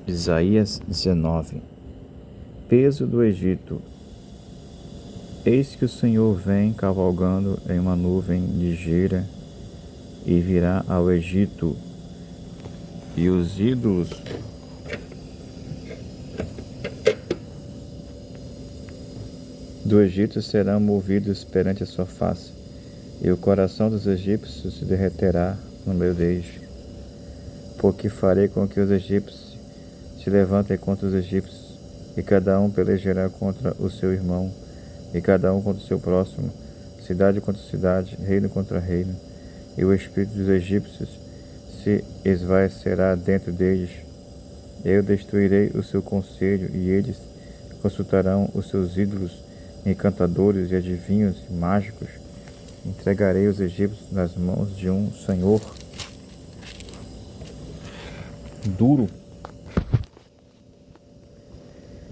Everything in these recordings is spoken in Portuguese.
Isaías 19. Peso do Egito. Eis que o Senhor vem cavalgando em uma nuvem ligeira e virá ao Egito, e os ídolos do Egito serão movidos perante a sua face, e o coração dos egípcios se derreterá no meio deles. Porque farei com que os egípcios se levantem contra os egípcios, e cada um pelejará contra o seu irmão, e cada um contra o seu próximo, cidade contra cidade, reino contra reino. E o espírito dos egípcios se esvaecerá dentro deles. Eu destruirei o seu conselho, e eles consultarão os seus ídolos, encantadores e adivinhos mágicos. Entregarei os egípcios nas mãos de um senhor duro,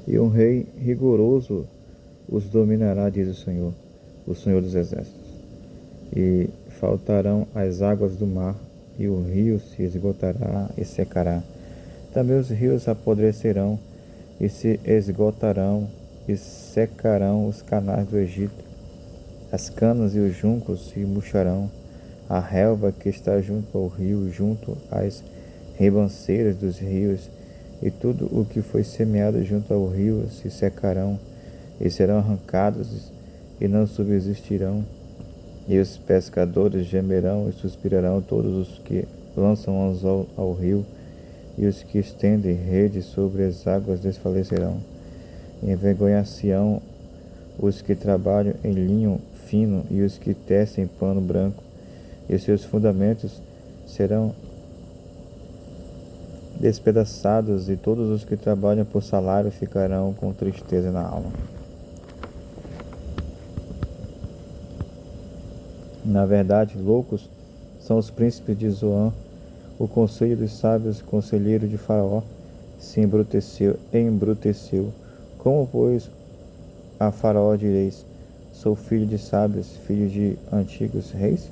e um rei rigoroso os dominará, diz o Senhor dos Exércitos. E faltarão as águas do mar, e o rio se esgotará e secará. Também os rios apodrecerão e se esgotarão, e secarão os canais do Egito. As canas e os juncos se murcharão, a relva que está junto ao rio, junto às ribanceiras dos rios, e tudo o que foi semeado junto ao rio se secarão, e serão arrancados e não subsistirão. E os pescadores gemerão e suspirarão, todos os que lançam anzol ao rio, e os que estendem rede sobre as águas desfalecerão. Envergonhar-se-ão os que trabalham em linho fino e os que tecem pano branco, e os seus fundamentos serão despedaçados, e todos os que trabalham por salário ficarão com tristeza na alma. Na verdade, loucos são os príncipes de Zoan. O conselho dos sábios, conselheiro de Faraó, se embruteceu. Como, pois, a Faraó direis: sou filho de sábios, filho de antigos reis?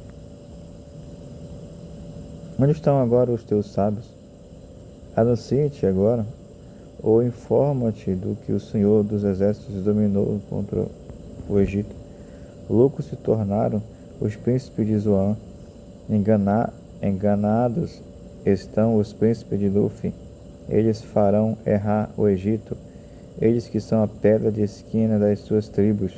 Onde estão agora os teus sábios? Anuncia-te agora, ou informa-te do que o Senhor dos Exércitos dominou contra o Egito. Loucos se tornaram os príncipes de Zoan, enganados estão os príncipes de Lufim. Eles farão errar o Egito, eles que são a pedra de esquina das suas tribos.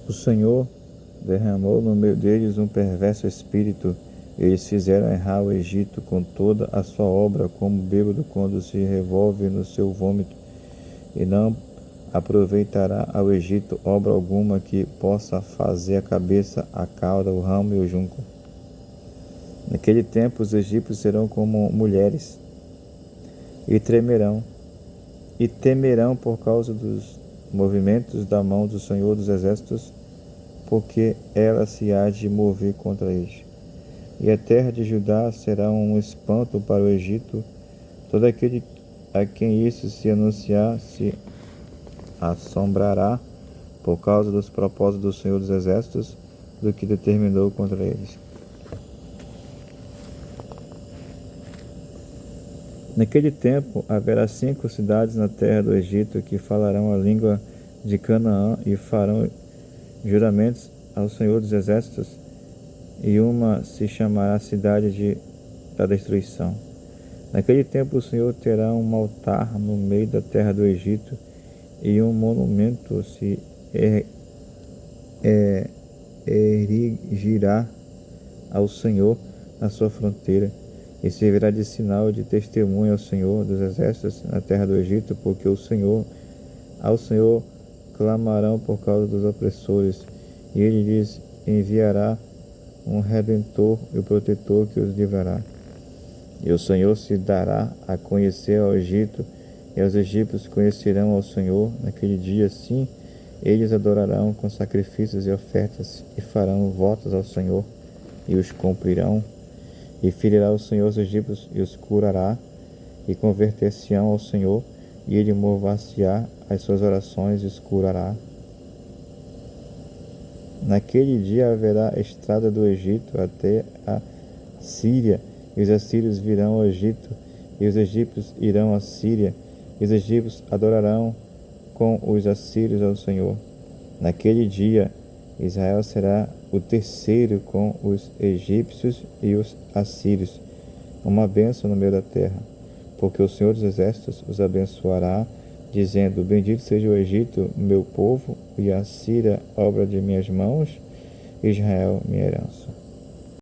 O Senhor derramou no meio deles um perverso espírito. Eles fizeram errar o Egito com toda a sua obra, como bêbado quando se revolve no seu vômito, e não aproveitará ao Egito obra alguma que possa fazer a cabeça, a cauda, o ramo e o junco. Naquele tempo os egípcios serão como mulheres, e temerão por causa dos movimentos da mão do Senhor dos Exércitos, porque ela se há de mover contra eles. E a terra de Judá será um espanto para o Egito. Todo aquele a quem isso se anunciar se assombrará por causa dos propósitos do Senhor dos Exércitos, do que determinou contra eles. Naquele tempo haverá 5 cidades na terra do Egito que falarão a língua de Canaã e farão juramentos ao Senhor dos Exércitos, e uma se chamará cidade da destruição. Naquele tempo o Senhor terá um altar no meio da terra do Egito, e um monumento se erigirá ao Senhor na sua fronteira, e servirá de sinal de testemunho ao Senhor dos Exércitos na terra do Egito, porque ao Senhor clamarão por causa dos opressores, e ele lhes enviará um redentor e o protetor que os livrará. E o Senhor se dará a conhecer ao Egito, e os egípcios conhecerão ao Senhor. Naquele dia, sim, eles adorarão com sacrifícios e ofertas, e farão votos ao Senhor, e os cumprirão. E ferirá o Senhor os egípcios, e os curará, e converter-se-ão ao Senhor, e ele mover-se-á as suas orações e os curará. Naquele dia haverá estrada do Egito até a Síria, e os assírios virão ao Egito, e os egípcios irão à Síria, e os egípcios adorarão com os assírios ao Senhor. Naquele dia, Israel será o terceiro com os egípcios e os assírios, uma bênção no meio da terra, porque o Senhor dos Exércitos os abençoará, dizendo: Bendito seja o Egito, meu povo, e a Síria, obra de minhas mãos, Israel, minha herança.